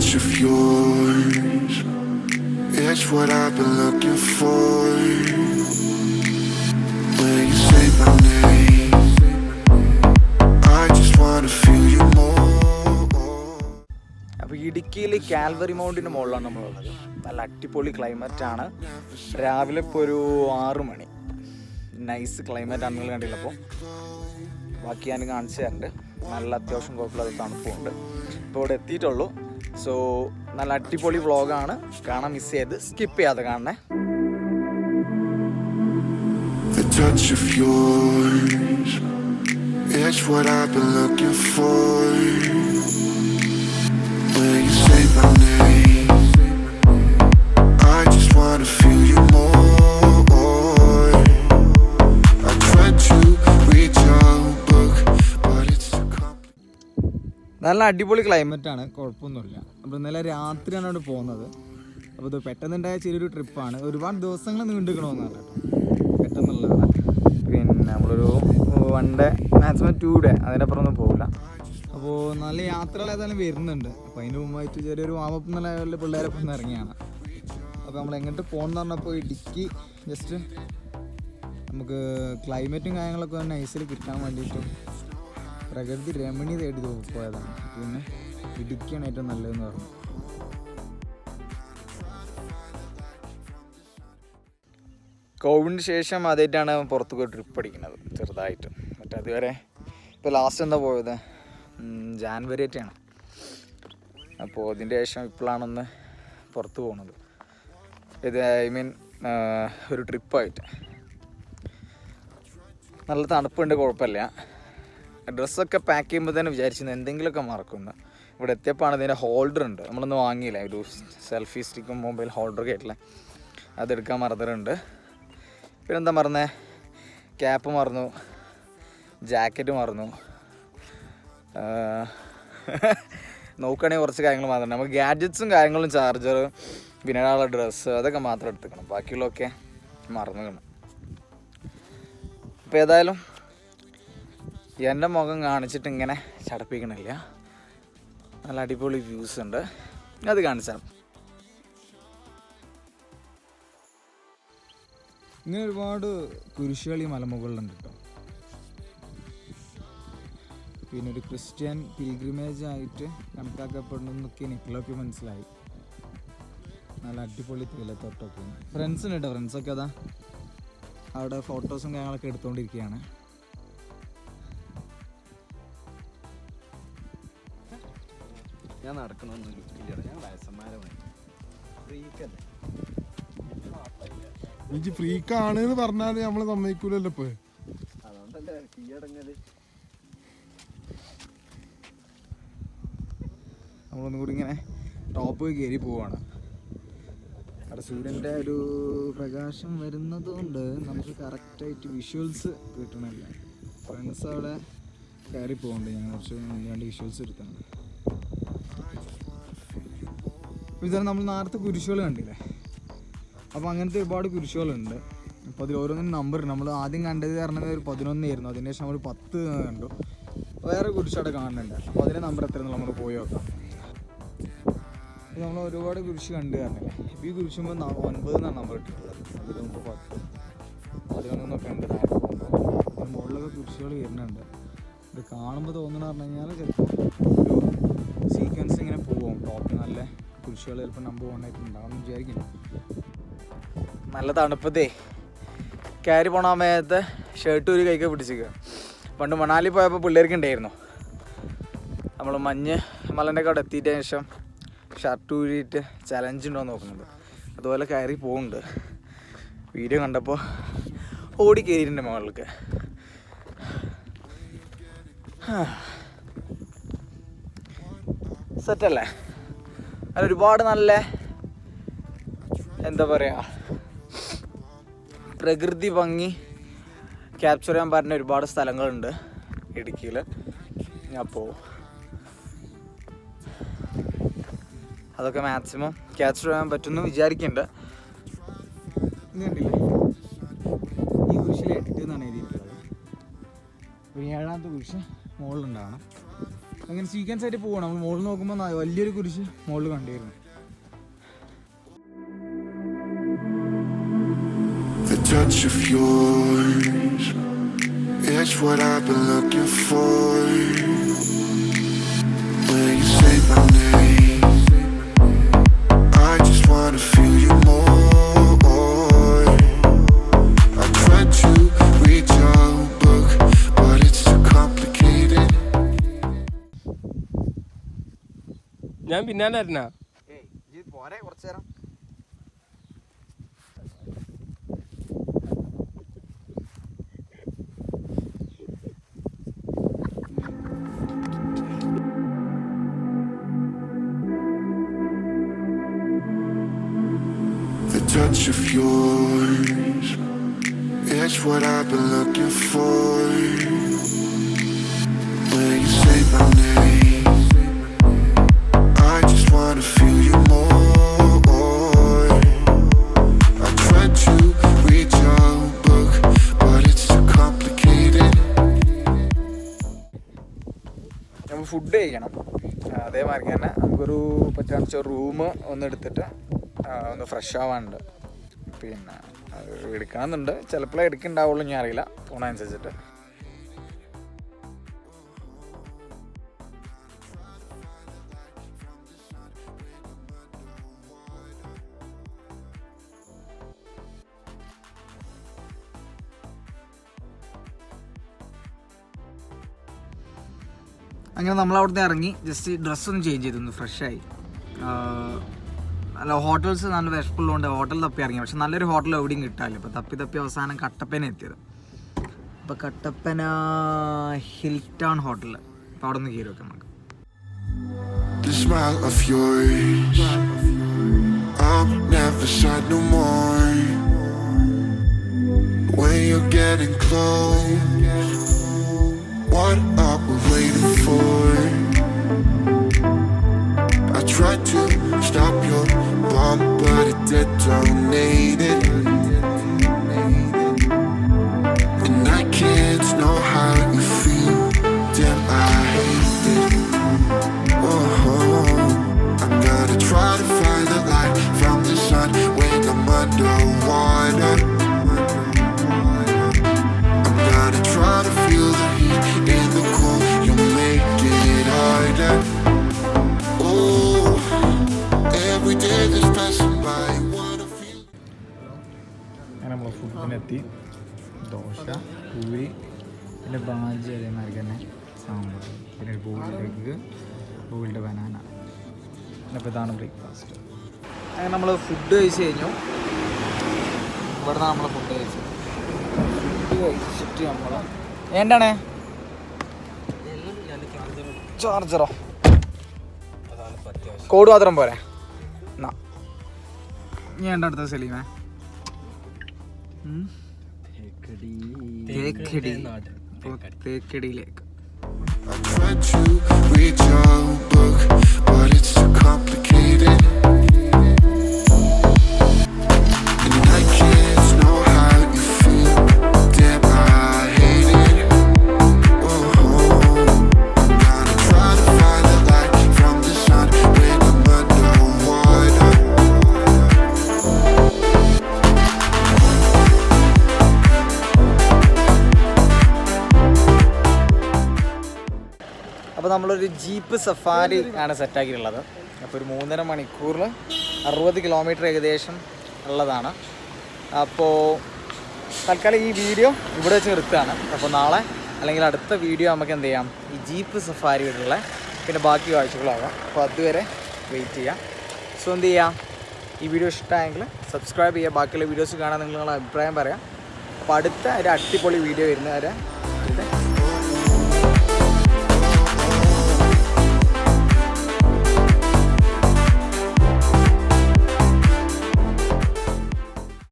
touch of yours, it's what I've been looking for. When you say my name, I just wanna feel you more. അപ്പോൾ ഇടുക്കിയിൽ Calvary മൗണ്ടിൻ്റെ മുകളിലാണ് നമ്മളുള്ളത്. നല്ല അടിപൊളി ക്ലൈമറ്റാണ്. രാവിലെ ഇപ്പോൾ ഒരു 6 മണി. നൈസ് ക്ലൈമറ്റാണ് നിങ്ങൾ കണ്ടില്ല. അപ്പോൾ ബാക്കി ഞാൻ കാണിച്ചു തരുന്നുണ്ട്. നല്ല അത്യാവശ്യം കുഴപ്പമില്ലാതെ തണുപ്പുണ്ട്. ഇപ്പോൾ ഇവിടെ എത്തിയിട്ടുള്ളൂ. സോ നല്ല അടിപൊളി വ്ളോഗാണ്. കാണാൻ മിസ് ചെയ്ത് സ്കിപ്പ് ചെയ്യാതെ കാണണേ. The touch of yours, it's what I've been looking for. When you say my name, I just wanna feel you more. I tried to reach out, but it's too complicated. നല്ല അടിപൊളി ക്ലൈമറ്റാണ്, കുഴപ്പമൊന്നുമില്ല. അപ്പോൾ ഇന്നലെ രാത്രിയാണ് അവിടെ പോകുന്നത്. അപ്പോൾ ഇത് പെട്ടെന്നുണ്ടായ ചെറിയൊരു ട്രിപ്പാണ്. ഒരുപാട് ദിവസങ്ങൾ നീണ്ടുക്കണമെന്നാണ് കേട്ടോ, പെട്ടെന്നുള്ളതാണ്. പിന്നെ നമ്മളൊരു 1 ഡേ മാക്സിമം 2 ഡേ, അതിനപ്പുറമൊന്നും പോകില്ല. അപ്പോൾ നല്ല യാത്രകൾ ഏതായാലും വരുന്നുണ്ട്. അപ്പോൾ അതിന് മുമ്പായിട്ട് ചെറിയൊരു വാമപ്പ് എന്നുള്ള ലെവലിൽ പിള്ളേരൊക്കെ ഒന്ന് ഇറങ്ങിയാണ്. അപ്പോൾ നമ്മൾ എങ്ങോട്ട് പോകണമെന്ന് പറഞ്ഞപ്പോൾ ഇടുക്കി ജസ്റ്റ് നമുക്ക് ക്ലൈമറ്റും കാര്യങ്ങളൊക്കെ നൈസിൽ കിട്ടാൻ വേണ്ടിയിട്ടും പ്രകൃതി രമണീയ തേടി പോയതാണ്. പിന്നെ ഇടുക്കിയാണ് ഏറ്റവും നല്ലതെന്ന് പറഞ്ഞു. കോവിഡിന് ശേഷം ആദ്യമായിട്ടാണ് പുറത്ത് പോയി ട്രിപ്പ് അടിക്കുന്നത് ചെറുതായിട്ട്. മറ്റേ അതുവരെ ഇപ്പോൾ ലാസ്റ്റ് എന്താ പോയത് ജാനുവരി ആയിട്ടാണ്. അപ്പോൾ അതിൻ്റെ ശേഷം ഇപ്പോഴാണൊന്ന് പുറത്ത് പോകുന്നത്. ഇത് ഒരു ട്രിപ്പായിട്ട്. നല്ല തണുപ്പുണ്ട്, കുഴപ്പമില്ല. ഡ്രസ്സൊക്കെ പാക്ക് ചെയ്യുമ്പോൾ തന്നെ വിചാരിച്ചിരുന്നു എന്തെങ്കിലുമൊക്കെ മറക്കുന്നു. ഇവിടെ എത്തിയപ്പോൾ ഇതിൻ്റെ ഹോൾഡർ ഉണ്ട്, നമ്മളൊന്ന് വാങ്ങിയില്ല, ഒരു സെൽഫി സ്റ്റിക്കും മൊബൈൽ ഹോൾഡറൊക്കെ ആയിട്ടുള്ള അതെടുക്കാൻ മറന്നിട്ടുണ്ട്. പിന്നെന്താ മറന്നേ, ക്യാപ്പ് മറന്നു, ജാക്കറ്റ് മറന്നു. നോക്കുകയാണെങ്കിൽ കുറച്ച് കാര്യങ്ങൾ മാത്രം നമുക്ക് ഗാഡ്ജറ്റ്സും കാര്യങ്ങളും ചാർജർ പിന്നെ ഒരാളുടെ ഡ്രസ്സ് അതൊക്കെ മാത്രം എടുത്തുക്കണം, ബാക്കിയുള്ളതൊക്കെ മറന്നു കാണും. അപ്പോൾ ഏതായാലും എൻ്റെ മുഖം കാണിച്ചിട്ട് ഇങ്ങനെ ചടപ്പിക്കണില്ല. നല്ല അടിപൊളി വ്യൂസ് ഉണ്ട്, അത് കാണിച്ചാൽ. ഇങ്ങനെ ഒരുപാട് കുരിശുകൾ ഈ മലമുകളിലുണ്ട് കേട്ടോ. പിന്നെ ഒരു ക്രിസ്ത്യൻ പിൽഗ്രിമേജ് ആയിട്ട് കണക്കാക്കപ്പെടുന്നതൊക്കെ എനിക്കുള്ളൊക്കെ മനസ്സിലായി. നല്ല അടിപൊളി തേയിലത്തോട്ടമൊക്കെ ഫ്രണ്ട്സിന് കേട്ടോ. ഫ്രണ്ട്സൊക്കെ അതാ അവിടെ ഫോട്ടോസും കാര്യങ്ങളൊക്കെ എടുത്തുകൊണ്ടിരിക്കുകയാണ്. ഞാൻ നടക്കണമെന്നൊരു ഞാൻ വയസ്സന്മാരമായി ഫ്രീക്കല്ലേ. എനിക്ക് ഫ്രീക്കാണ് എന്ന് പറഞ്ഞാൽ നമ്മള് സമ്മതിക്കൂലല്ലോ ഇപ്പൊ. അതുകൊണ്ടല്ലേ കീഴടങ്ങല്. നമ്മളൊന്നും കൂടി ഇങ്ങനെ ടോപ്പ് കയറി പോവാണ്. അവിടെ സൂര്യൻ്റെ ഒരു പ്രകാശം വരുന്നത് കൊണ്ട് നമുക്ക് കറക്റ്റായിട്ട് വിഷ്വൽസ് കിട്ടണില്ല. ഫ്രണ്ട്സ് അവിടെ കയറി പോകുന്നുണ്ട്. ഞാൻ കുറച്ച് രണ്ട് വിഷ്വൽസ് എടുത്താണ്. ഇതാണ് നമ്മൾ നേരത്തെ കുരിശുകൾ കണ്ടില്ലേ, അപ്പോൾ അങ്ങനത്തെ ഒരുപാട് കുരിശുകളുണ്ട്. അപ്പോൾ അതിൽ ഓരോന്നിനും നമ്പർ. നമ്മൾ ആദ്യം കണ്ടത് പറഞ്ഞത് ഒരു 11 ആയിരുന്നു. അതിന് ശേഷം നമ്മൾ 10 കണ്ടു. വേറെ കുരിശവിടെ കാണുന്നുണ്ട്. അപ്പോൾ അതിൻ്റെ നമ്പർ എത്രയെന്ന് നമ്മൾ പോയി നോക്കാം. നമ്മൾ ഒരുപാട് കുരിശ് കണ്ടു കാരണല്ലേ. ഇപ്പോൾ ഈ കുരിശുമ്പോൾ 9 എന്നാണ് നമ്പർ ഇട്ടിട്ടുള്ളത്. അതിൽ നമുക്ക് 10, 11 ഉണ്ട്. താഴെ പോകുമ്പോൾ മുകളിലൊക്കെ കുരിശുകൾ വരുന്നുണ്ട്. ഇത് കാണുമ്പോൾ തോന്നുന്നു പറഞ്ഞു കഴിഞ്ഞാൽ ചിലപ്പോൾ ഒരു സീക്വൻസ് ഇങ്ങനെ പോവും. ടോപ്പിൽ നല്ല കുരിശുകൾ ചിലപ്പോൾ നമ്പർ 1 ആയിട്ട് ഉണ്ടാവുമെന്ന് വിചാരിക്കുന്നു. നല്ല തണുപ്പത്തേ കയറി പോണ സമയത്ത് ഷർട്ട് ഒരു കൈക്ക് പിടിച്ചിരിക്കുക. പണ്ട് മണാലി പോയപ്പോൾ പിള്ളേർക്ക് ഉണ്ടായിരുന്നു. നമ്മൾ മഞ്ഞ് മലൻ്റെ അവിടെ എത്തിയതിന് ശേഷം ഷർട്ട് ഊരിയിട്ട് ചലഞ്ച് ഉണ്ടോ നോക്കുന്നുണ്ട്. അതുപോലെ കയറി പോകുന്നുണ്ട്. വീഡിയോ കണ്ടപ്പോൾ ഓടി കയറിയിട്ടുണ്ട് മുകളിലേക്ക്. സെറ്റല്ലേ? അത് ഒരുപാട് നല്ല എന്താ പറയുക പ്രകൃതി ഭംഗി ക്യാപ്ചർ ചെയ്യാൻ പറ്റുന്ന ഒരുപാട് സ്ഥലങ്ങളുണ്ട് ഇടുക്കിയിൽ. അപ്പോൾ അതൊക്കെ മാക്സിമം ക്യാപ്ചർ ചെയ്യാൻ പറ്റുമെന്ന് വിചാരിക്കുന്നുണ്ട്. ഇത് കണ്ടില്ലേ, ഈ കുരിശിൽ 8 എന്നാണ് എഴുതിയിട്ടുള്ളത്. 7ാമത്തെ കുരിശ് മുകളിലുണ്ടാവണം. അങ്ങനെ സീക്വൻസ് ആയിട്ട് പോകണം. നമ്മൾ മുകളിൽ നോക്കുമ്പോൾ വലിയൊരു കുരിശ് മുകളിൽ കണ്ടിരുന്നു. The touch of yours, it's what I've been looking for. When you say my name, I just wanna feel you more. I try to reach out, book, but it's too complicated. ഞാൻ പിന്നാലായിരുന്നാ പോരെ കുറച്ചു നേരം. The touch of yours, it's what I've been looking for. When you say my name, I just wanna feel you more. I try to reach out, book, but it's too complicated. നമുക്ക് food കഴിക്കണം. അതേമാതിരി തന്നെ നമുക്കൊരു പറ്റാണെന്ന് വെച്ചാൽ room ഒന്ന് എടുത്തിട്ട് ഒന്ന് fresh ആവാനുണ്ട്. പിന്നെ എടുക്കണമെന്നുണ്ട്. ചിലപ്പോഴേ എടുക്കുന്നുണ്ടാവുള്ളൂ, ഞാൻ അറിയില്ല, പോണനുസരിച്ചിട്ട്. അങ്ങനെ നമ്മളവിടുന്ന് ഇറങ്ങി ജസ്റ്റ് ഡ്രസ്സൊന്ന് ചേഞ്ച് ചെയ്തൊന്ന് ഫ്രഷായി. അല്ല, ഹോട്ടൽസ് നല്ല വിശപ്പുള്ളതുകൊണ്ട് ഹോട്ടൽ തപ്പി ഇറങ്ങി. പക്ഷെ നല്ലൊരു ഹോട്ടൽ എവിടെയും കിട്ടാനില്ല. ഇപ്പോൾ തപ്പി അവസാനം കട്ടപ്പന എത്തിയത്. അപ്പോൾ കട്ടപ്പന ഹിൽടൺ ഹോട്ടൽ. അപ്പോൾ അവിടെ നിന്ന് കയറി വെക്കാം നമുക്ക്. The smile of yours, I'm never sad no more. When you're getting close, what are we waiting for? I tried to stop your bomb, but it detonated. And I can't know how you feel. Damn, I hate it. Oh, I'm gonna try to find the light from the sun when I'm underwater. I'm gonna try to feel the heat in the cold. You make it harder. Oh, every day that's passing by, I wanna feel. അങ്ങനെ നമ്മൾ ഫുഡിനെത്തി. ദോശ, പൂരി, പിന്നെ ബാജി, അതേമാതിരി തന്നെ സാമ്പാർ, പിന്നെ ഒരു boiled egg, boiled banana. അപ്പോൾ ഇതാണ് breakfast. അങ്ങനെ നമ്മൾ ഫുഡ് കഴിച്ച് കഴിഞ്ഞു. ഇവിടുന്ന് നമ്മൾ ഫുഡ് കഴിച്ചു. ഫുഡ് കഴിച്ചിട്ട് നമ്മൾ എന്താണ് ചാർജറോ കോഡ് മാത്രം പോരെ? എന്നാ ഞാൻ എൻ്റെ അടുത്ത സലീമേ തേക്കടിയിലേക്ക്. I tried to reach out, book, but it's too complicated. And I can't know how you feel. Damn, I hate it. Oh, I'm gonna try to find the light from the sun when I'm underwater. അപ്പോൾ നമ്മളൊരു jeep safari ആണ് സെറ്റാക്കിയിട്ടുള്ളത്. അപ്പോൾ ഒരു 3.5 മണിക്കൂറിൽ 60 kilometre ഏകദേശം ഉള്ളതാണ്. അപ്പോൾ തൽക്കാലം ഈ വീഡിയോ ഇവിടെ വെച്ച് നിർത്തുകയാണ്. അപ്പോൾ നാളെ അല്ലെങ്കിൽ അടുത്ത വീഡിയോ നമുക്ക് എന്ത് ചെയ്യാം, ഈ ജീപ്പ് സഫാരിയോടുള്ള പിന്നെ ബാക്കി കാഴ്ചകളാകാം. അപ്പോൾ അതുവരെ വെയിറ്റ് ചെയ്യാം. സോ എന്ത് ചെയ്യാം, ഈ വീഡിയോ ഇഷ്ടമായെങ്കിൽ സബ്സ്ക്രൈബ് ചെയ്യുക. ബാക്കിയുള്ള വീഡിയോസ് കാണാൻ നിങ്ങളുടെ അഭിപ്രായം പറയാം. അപ്പോൾ അടുത്ത ഒരു അടിപൊളി വീഡിയോ വരുന്നവരെ